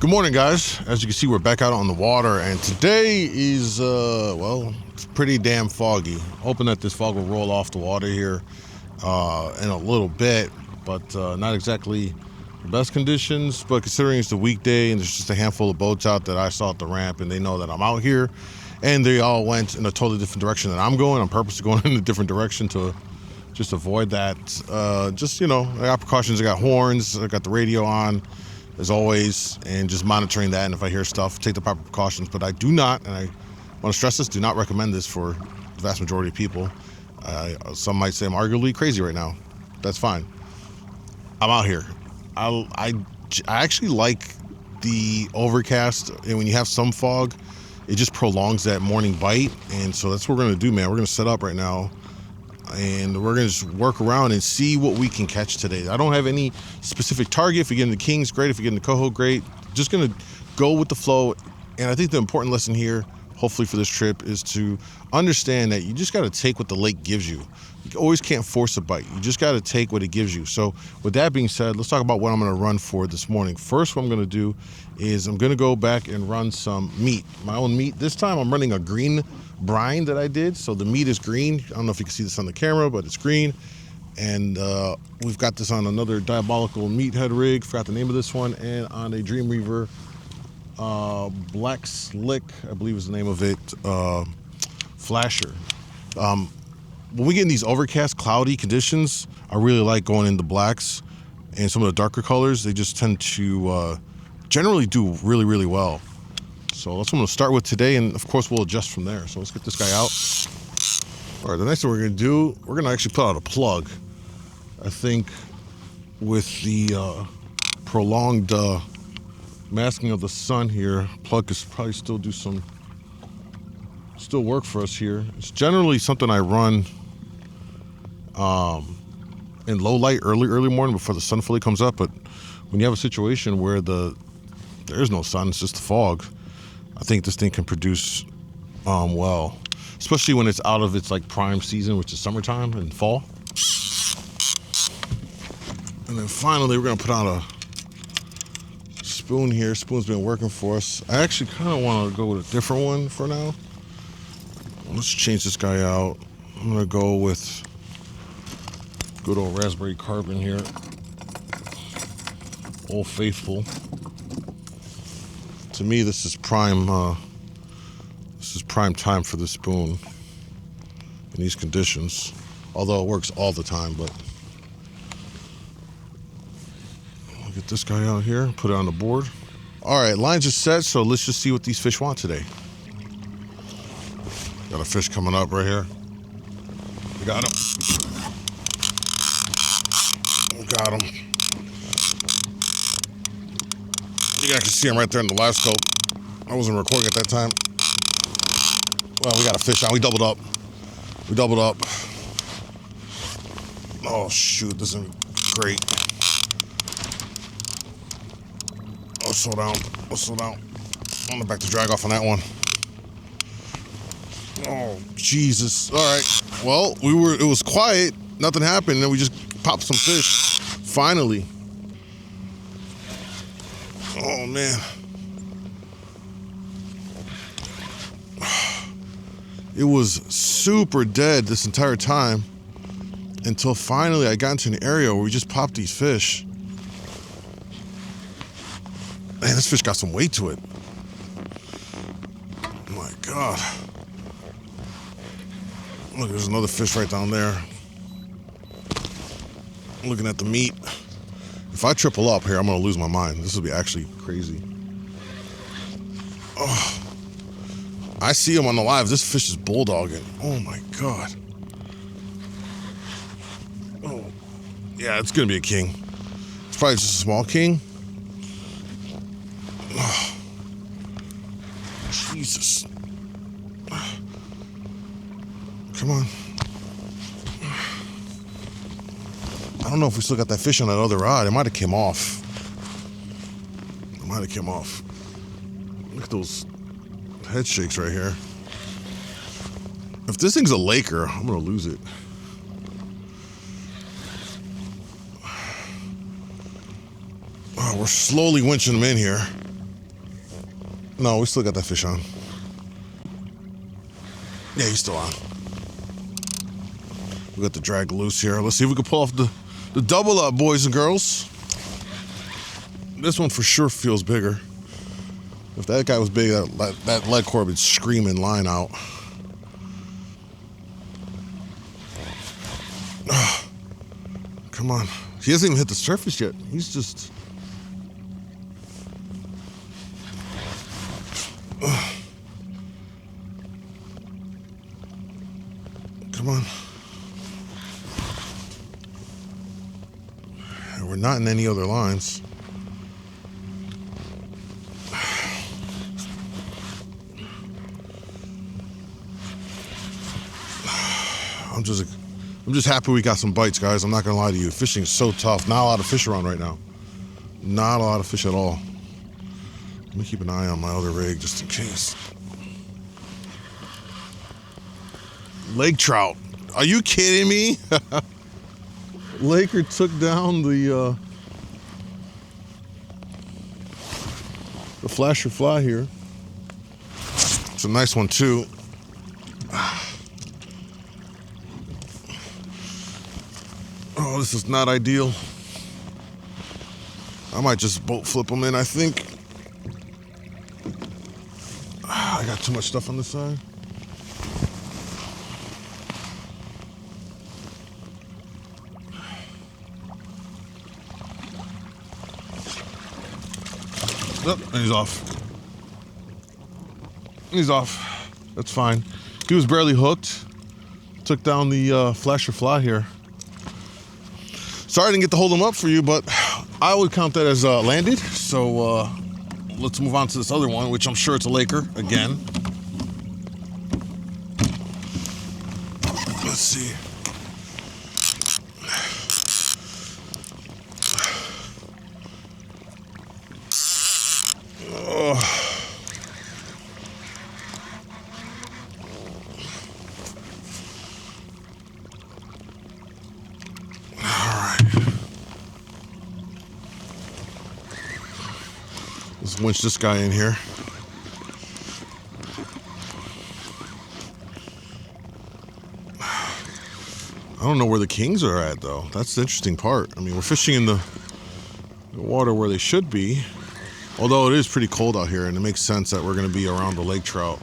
Good morning, guys. As you can see, we're back out on the water, and today is, well, it's pretty damn foggy. Hoping that this fog will roll off the water here in a little bit, but not exactly the best conditions. But considering it's the weekday and there's just a handful of boats out that I saw at the ramp, and they know that I'm out here, and they all went in a totally different direction than I'm going. I'm purposely going in a different direction to just avoid that. Just, you know, I got precautions. I got horns. I got the radio on, as always, and just monitoring that. And if I hear stuff, take the proper precautions. But I do not, and I want to stress this, do not recommend this for the vast majority of people. Some might say I'm arguably crazy right now. That's fine. I'm out here. I actually like the overcast, and when you have some fog, it just prolongs that morning bite. And so that's what we're going to do, man. We're going to set up right now, and we're going to just work around and see what we can catch today. I don't have any specific target. If we get into Kings, great. If we get into Coho, great. Just going to go with the flow. And I think the important lesson here, hopefully for this trip, is to understand that you just got to take what the lake gives you. You always can't force a bite. You just got to take what it gives you. So with that being said, let's talk about what I'm going to run for this morning. First, what I'm going to do is I'm going to go back and run some meat, my own meat. This time I'm running a green brine that I did. So the meat is green. I don't know if you can see this on the camera, but it's green. And we've got this on another diabolical meathead rig. Forgot the name of this one. And on a Dreamweaver Black Slick, I believe is the name of it, flasher. When we get in these overcast, cloudy conditions, I really like going into blacks and some of the darker colors. They just tend to generally do really, really well. So that's what I'm going to start with today, and of course we'll adjust from there. So let's get this guy out. All right, the next thing we're going to do, we're going to actually put out a plug. I think with the prolonged masking of the sun here, plug could probably still work for us here. It's generally something I run in low light early morning before the sun fully comes up. But when you have a situation where there is no sun, it's just the fog, I think this thing can produce well, especially when it's out of its like prime season, which is summertime and fall. And then finally, we're gonna put on a spoon here. Spoon's been working for us. I actually kind of want to go with a different one for now. Let's change this guy out. I'm gonna go with good old raspberry carbon here. Old Faithful. To me, this is prime time for this spoon in these conditions. Although it works all the time, but I'll get this guy out here, put it on the board. All right, lines are set, so let's just see what these fish want today. Got a fish coming up right here. We got him. We got him. You guys can see him right there in the live scope. I wasn't recording at that time. Well, we got a fish on. We doubled up. Oh, shoot. This isn't great. Let's slow down. I'm gonna back to drag off on that one. Oh, Jesus. All right. Well, it was quiet. Nothing happened. Then we just popped some fish. Finally. Oh, man. It was super dead this entire time until finally I got into an area where we just popped these fish. Man, this fish got some weight to it. Oh, my God. Look, there's another fish right down there. I'm looking at the meat. If I triple up here, I'm going to lose my mind. This will be actually crazy. Oh, I see him on the live. This fish is bulldogging. Oh, my God. Oh, yeah, it's going to be a king. It's probably just a small king. Oh, Jesus. Come on. I don't know if we still got that fish on that other rod. It might have came off. Look at those head shakes right here. If this thing's a Laker, I'm going to lose it. Oh, we're slowly winching them in here. No, we still got that fish on. Yeah, he's still on. We got the drag loose here. Let's see if we can pull off the double up, boys and girls. This one for sure feels bigger. If that guy was big, that lead cord would screaming line out. Come on. He hasn't even hit the surface yet. He's just... Come on. And we're not in any other lines. I'm just happy we got some bites, guys. I'm not gonna lie to you. Fishing is so tough. Not a lot of fish around right now. Not a lot of fish at all. Let me keep an eye on my other rig just in case. Lake trout. Are you kidding me? Yaker took down the flasher fly here. It's a nice one too. Oh, this is not ideal. I might just boat flip them in, I think. I got too much stuff on this side. Oh, and he's off. He's off. That's fine. He was barely hooked. Took down the flasher fly here. Sorry I didn't get to hold him up for you, but I would count that as landed. So let's move on to this other one, which I'm sure it's a Yaker again. Let's see. Let's winch this guy in here. I don't know where the kings are at, though. That's the interesting part. I mean, we're fishing in the water where they should be. Although it is pretty cold out here, and it makes sense that we're going to be around the lake trout.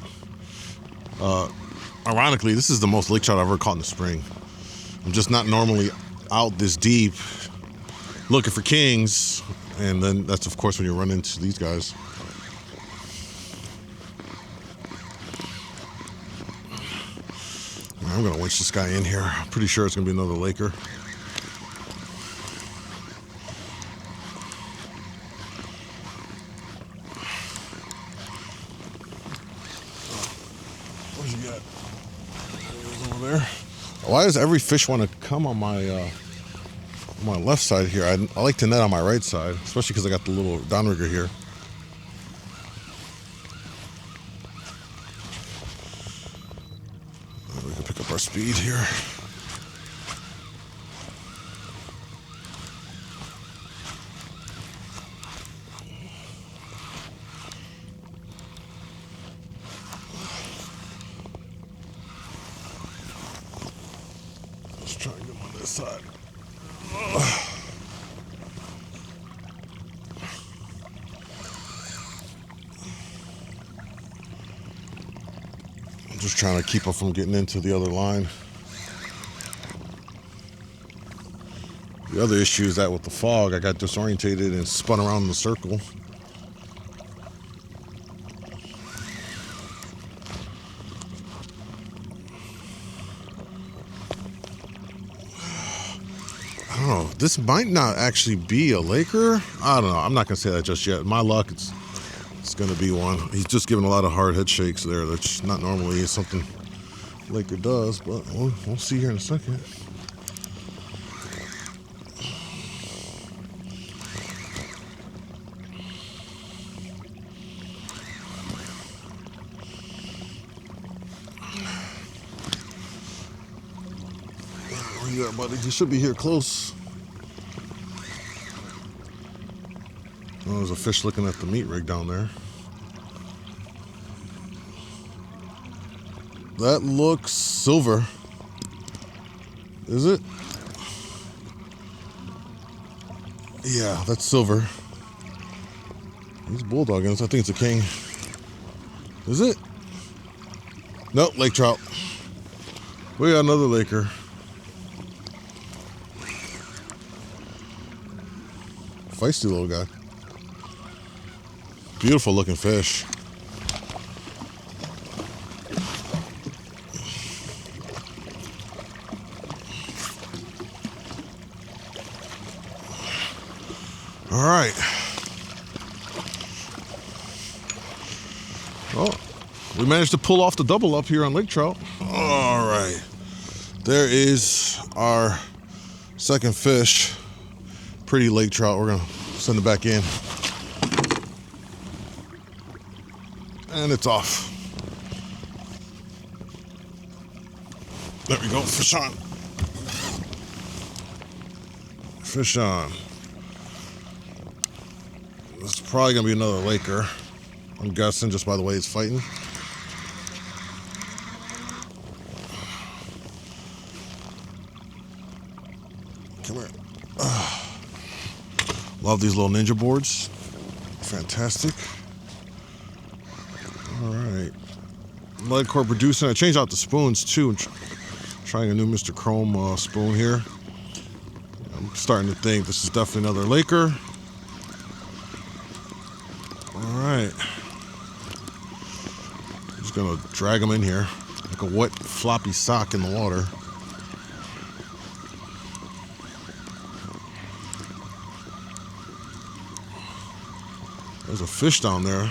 Ironically, this is the most lake trout I've ever caught in the spring. I'm just not normally out this deep looking for kings. And then that's, of course, when you run into these guys. I'm going to winch this guy in here. I'm pretty sure it's going to be another Yaker. Where's he at? He's over there. Why does every fish want to come on my left side here? I like to net on my right side, especially because I got the little downrigger here. We can pick up our speed here. Let's try and get him on this side. I'm just trying to keep him from getting into the other line. The other issue is that with the fog, I got disorientated and spun around in the circle. I don't know. This might not actually be a Yaker. I don't know. I'm not gonna say that just yet. My luck, it's gonna be one. He's just giving a lot of hard head shakes there. That's not normally something Yaker does, but we'll see here in a second. Where you at, buddy? You should be here close. Oh, there's a fish looking at the meat rig down there. That looks silver. Is it? Yeah, that's silver. He's bulldogging us. I think it's a king. Is it? Nope, lake trout. We got another laker. Feisty little guy. Beautiful looking fish. All right. Oh, we managed to pull off the double up here on lake trout. All right. There is our second fish. Pretty lake trout. We're gonna send it back in. And it's off. There we go, fish on. Fish on. It's probably gonna be another laker. I'm guessing just by the way it's fighting. Come here. Love these little ninja boards. Fantastic. All right. Leadcore producing. I changed out the spoons too. I'm trying a new Mr. Chrome spoon here. I'm starting to think this is definitely another laker. All right. Just gonna drag them in here like a wet floppy sock in the water. There's a fish down there.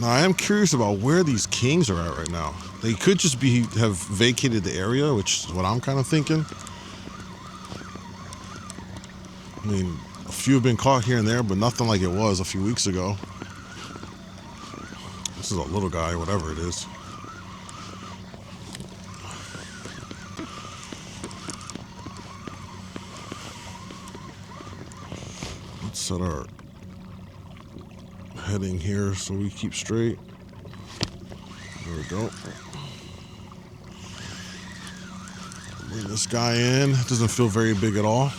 Now I am curious about where these kings are at right now. They could just have vacated the area, which is what I'm kind of thinking. I mean, a few have been caught here and there, but nothing like it was a few weeks ago. This is a little guy, whatever it is. Let's set our heading here so we keep straight. There we go. Bring this guy in. Doesn't feel very big at all.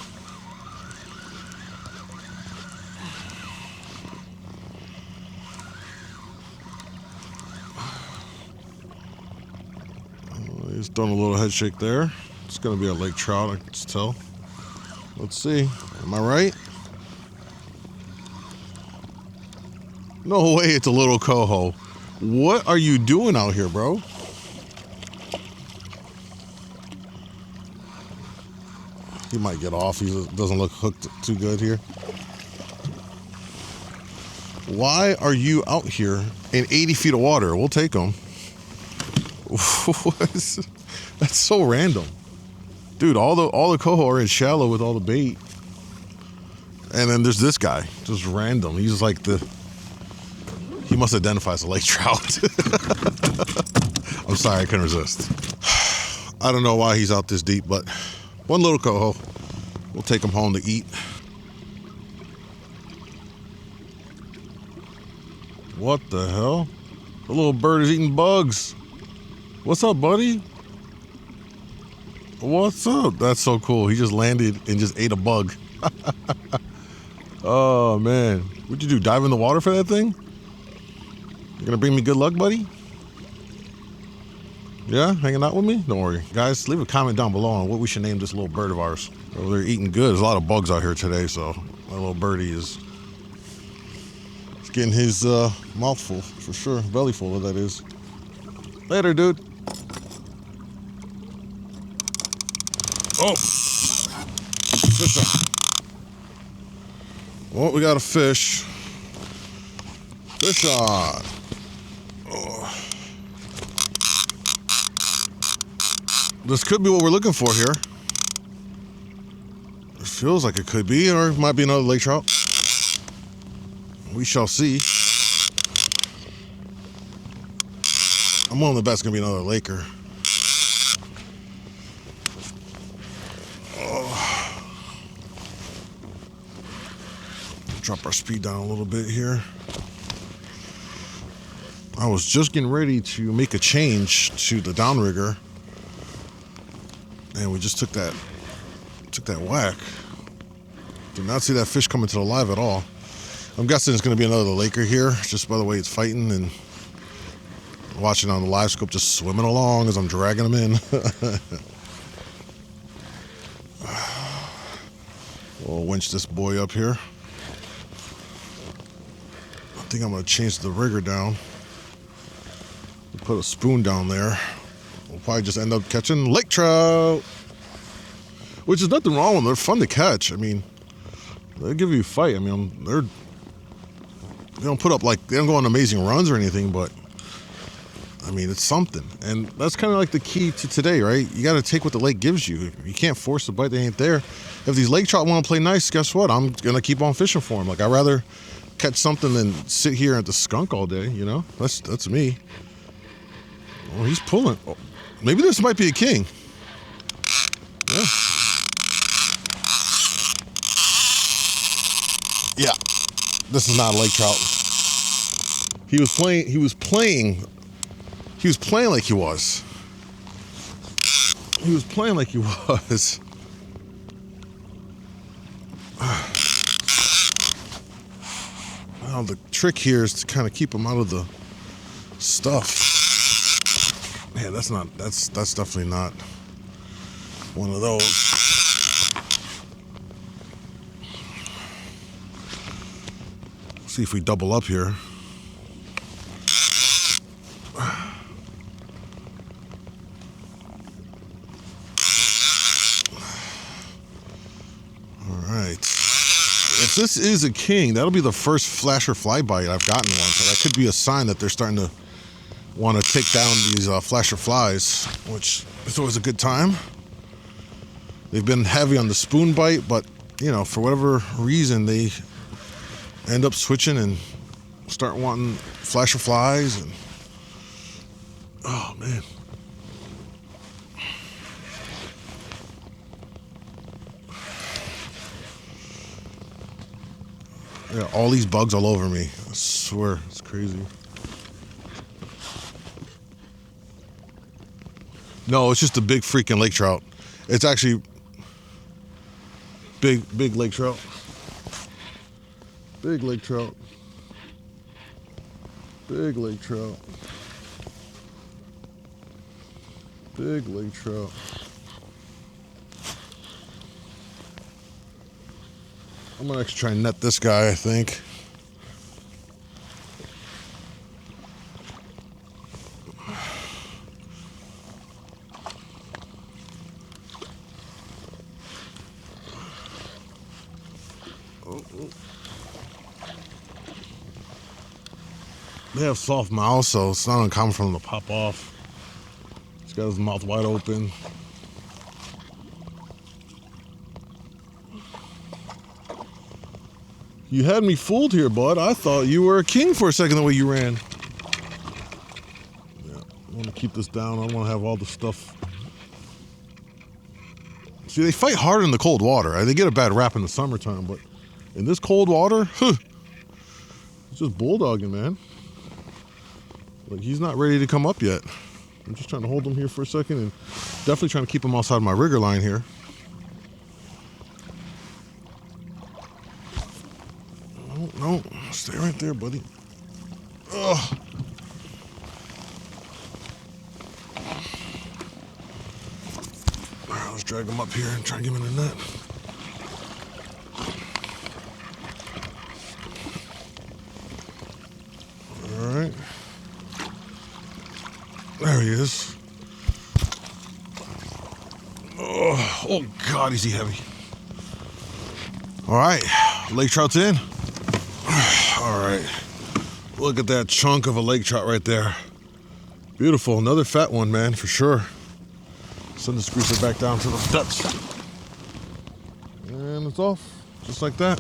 He's done a little head shake there. It's gonna be a lake trout, I can just tell. Let's see. Am I right? No way, it's a little coho. What are you doing out here, bro? He might get off. He doesn't look hooked too good here. Why are you out here in 80 feet of water? We'll take him. That's so random. Dude, all the coho are in shallow with all the bait. And then there's this guy, just random. He's like he must identify as a lake trout. I'm sorry, I couldn't resist. I don't know why he's out this deep, but one little coho. We'll take him home to eat. What the hell? The little bird is eating bugs. What's up, buddy? What's up? That's so cool. He just landed and just ate a bug. Oh, man. What'd you do, dive in the water for that thing? You gonna bring me good luck, buddy? Yeah, hanging out with me? Don't worry. Guys, leave a comment down below on what we should name this little bird of ours. Oh, they're eating good. There's a lot of bugs out here today, so my little birdie is getting his mouthful, for sure. Belly full of that is. Later, dude. Oh! Fish on. Well, we got a fish. Fish on. Oh. This could be what we're looking for here. It feels like it could be, or it might be another lake trout. We shall see. I'm willing to bet it's gonna be another laker. Oh. Drop our speed down a little bit here. I was just getting ready to make a change to the downrigger, and we just took that whack. Did not see that fish coming to the live at all. I'm guessing it's going to be another Yaker here, just by the way it's fighting, and watching on the live scope, just swimming along as I'm dragging them in. We'll winch this boy up here. I think I'm going to change the rigger down. Put a spoon down there. We'll probably just end up catching lake trout, which is nothing wrong with them. They're fun to catch. I mean, they give you a fight. I mean, they don't put up they don't go on amazing runs or anything, but I mean, it's something. And that's kind of like the key to today, right? You got to take what the lake gives you. You can't force the bite that ain't there. If these lake trout want to play nice, guess what? I'm going to keep on fishing for them. Like, I'd rather catch something than sit here at the skunk all day, you know? That's me. Oh, he's pulling. Oh, maybe this might be a king. Yeah. Yeah. This is not a lake trout. He was playing like he was. He was playing like he was. Well, the trick here is to kind of keep him out of the stuff. Man, that's definitely not one of those. See if we double up here. If this is a king, that'll be the first flasher fly bite I've gotten one. So that could be a sign that they're starting to want to take down these flasher flies, which is always a good time. They've been heavy on the spoon bite, but you know, for whatever reason, they end up switching and start wanting flasher flies. And oh man. Yeah, all these bugs all over me. I swear, it's crazy. No, it's just a big freaking lake trout. It's actually big lake trout. Big lake trout. Big lake trout. Big lake trout. I'm gonna actually try and net this guy, I think. They have soft mouths, so it's not uncommon for them to pop off. He's got his mouth wide open. You had me fooled here, bud. I thought you were a king for a second the way you ran. Yeah, I want to keep this down. I don't want to have all the stuff. See, they fight hard in the cold water. They get a bad rap in the summertime, but in this cold water, it's just bulldogging, man. Like, he's not ready to come up yet. I'm just trying to hold him here for a second and definitely trying to keep him outside my rigger line here. No, stay right there, buddy. Ugh. All right, let's drag him up here and try and get him in the net. All right. There he is. Oh God, is he heavy. All right, lake trout's in. All right, look at that chunk of a lake trout right there. Beautiful, another fat one, man, for sure. Send the squeezer back down to the depths. And it's off, just like that.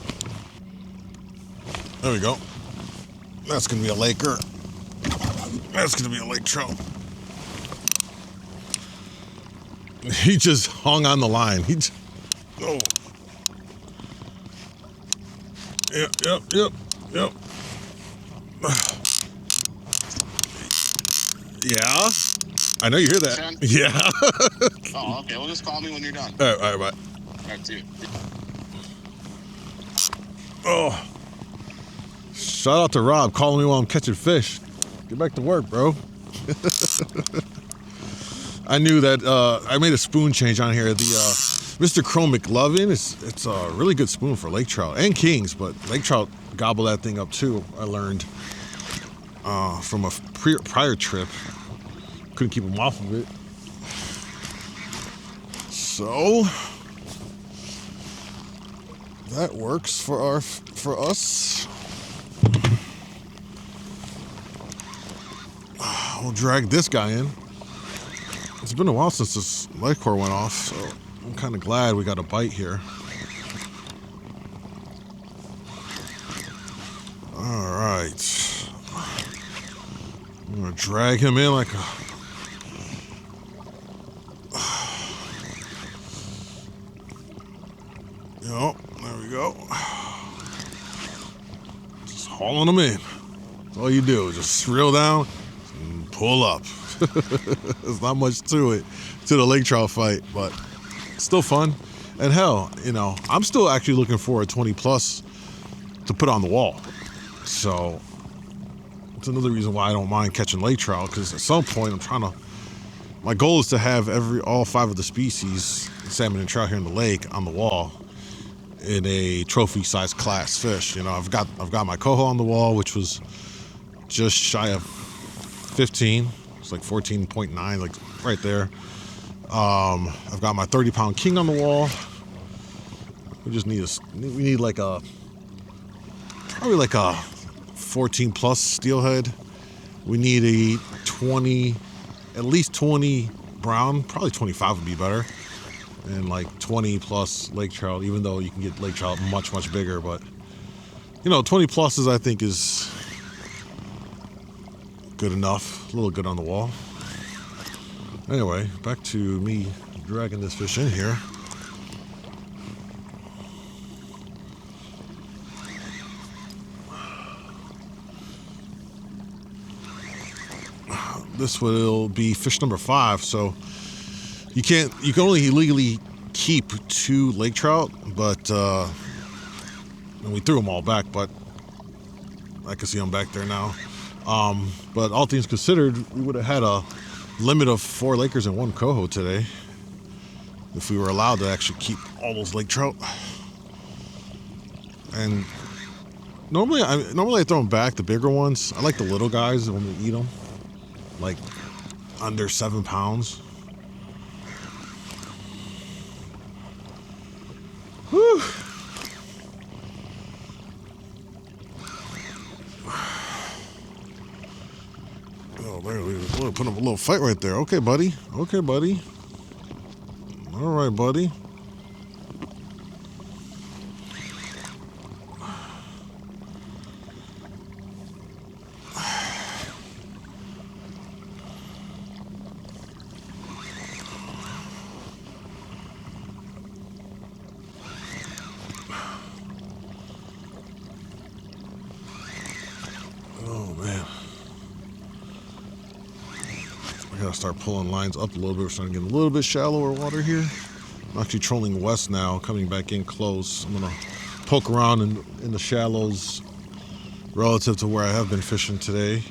There we go. That's gonna be a Yaker. That's gonna be a lake trout. He just hung on the line. Oh. Yep. Yeah. I know you hear that. 10? Yeah. Oh, okay. Well, just call me when you're done. All right, bye. All right, see you. Oh. Shout out to Rob calling me while I'm catching fish. Get back to work, bro. I knew that I made a spoon change on here. The Mr. Chrome McLovin, it's a really good spoon for lake trout and kings, but lake trout gobble that thing up too. I learned from a prior trip. Couldn't keep them off of it. So that works for us. We'll drag this guy in. It's been a while since this light core went off, so I'm kind of glad we got a bite here. All right. I'm gonna drag him in like a... Yep, there we go. Just hauling them in. That's all you do, just reel down and pull up. There's not much to it, to the lake trout fight, but still fun. And hell, you know, I'm still actually looking for a 20 plus to put on the wall. So it's another reason why I don't mind catching lake trout, because at some point my goal is to have all 5 of the species, salmon and trout here in the lake, on the wall in a trophy size class fish. You know, I've got my Coho on the wall, which was just shy of 15. It's like 14.9, like right there. I've got my 30-pound king on the wall. We just need probably like a 14 plus steelhead. We need a 20, at least 20 brown, probably 25 would be better. And like 20 plus lake trout, even though you can get lake trout much, much bigger, but you know, 20 pluses I think is good enough, a little good on the wall. Anyway, back to me dragging this fish in here. This will be fish number 5, so you can only legally keep 2 lake trout, but and we threw them all back, but I can see them back there now. But all things considered, we would have had a limit of 4 Lakers and 1 Coho today if we were allowed to actually keep all those lake trout. And normally I throw them back, the bigger ones. I like the little guys when we eat them, like under 7 pounds. Whew. Oh, there we go. Put up a little fight right there. Okay, buddy. Okay, buddy. All right, buddy. Oh, man. I gotta start pulling lines up a little bit. We're starting to get a little bit shallower water here. I'm actually trolling west now, coming back in close. I'm gonna poke around in the shallows relative to where I have been fishing today.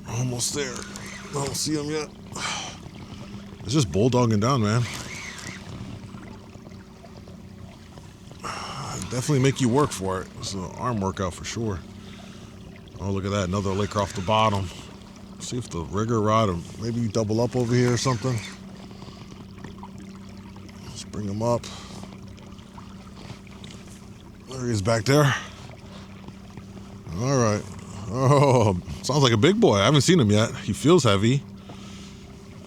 Almost there. I don't see him yet. It's just bulldogging down, man. Definitely make you work for it. It's an arm workout for sure. Oh, look at that. Another licker off the bottom. See if the rigger rod or maybe double up over here or something. Let's bring him up. There he is back there. All right. Oh, sounds like a big boy. I haven't seen him yet. He feels heavy.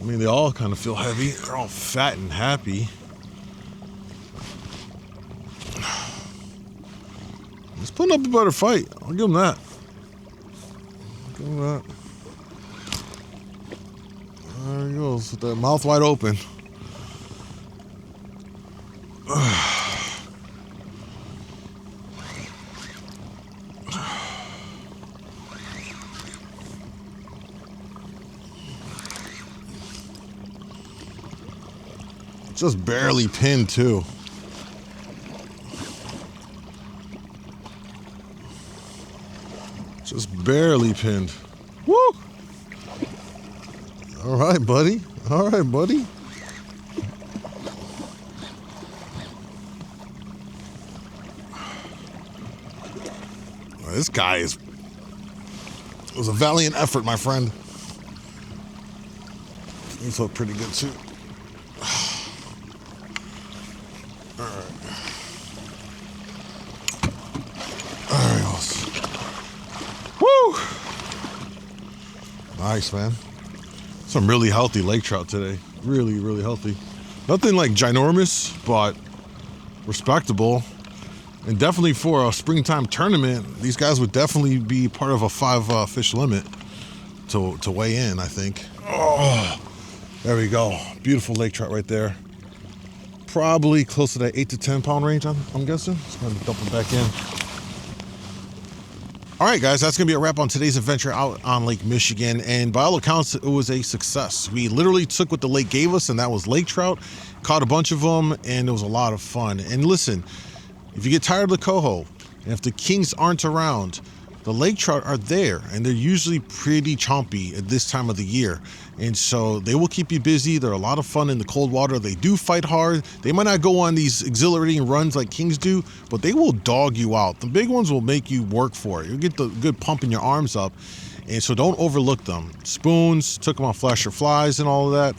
I mean, they all kind of feel heavy. They're all fat and happy. He's putting up a better fight. I'll give him that. Give him that. There he goes with that mouth wide open. Just barely pinned too. Just barely pinned. Woo! All right, buddy. All right, buddy. This guy is... It was a valiant effort, my friend. These look pretty good too. All right. There he goes. Woo! Nice, man. Some really healthy lake trout today. Really, really healthy. Nothing like ginormous, but respectable. And definitely for a springtime tournament, these guys would definitely be part of a 5 fish limit to weigh in, I think. Oh, there we go. Beautiful lake trout right there. Probably close to that 8 to 10 pound range, I'm guessing. Just gonna dump it back in. All right, guys, that's gonna be a wrap on today's adventure out on Lake Michigan. And by all accounts, it was a success. We literally took what the lake gave us, and that was lake trout. Caught a bunch of them, and it was a lot of fun. And listen, if you get tired of the coho, and if the kings aren't around, the lake trout are there, and they're usually pretty chompy at this time of the year. And so they will keep you busy. They're a lot of fun in the cold water. They do fight hard. They might not go on these exhilarating runs like kings do, but they will dog you out. The big ones will make you work for it. You'll get the good pump in your arms up. And so don't overlook them. Spoons, took them on flasher flies and all of that.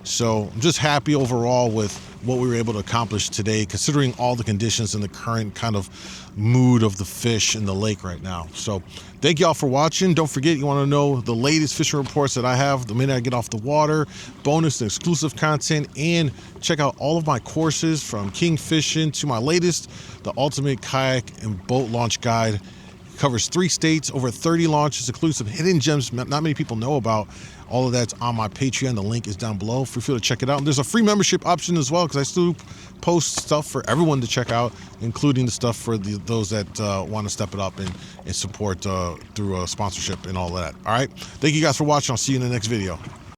So I'm just happy overall with what we were able to accomplish today, considering all the conditions and the current kind of mood of the fish in the lake right now. So thank y'all for watching. Don't forget, you want to know the latest fishing reports that I have the minute I get off the water, bonus and exclusive content, and check out all of my courses from king fishing to my latest, the ultimate kayak and boat launch guide. Covers 3 states, over 30 launches, inclusive hidden gems not many people know about. All of that's on my Patreon. The link is down below. Feel free to check it out. And there's a free membership option as well, because I still post stuff for everyone to check out, including the stuff for those that want to step it up and support through a sponsorship and all that. All right. Thank you guys for watching. I'll see you in the next video.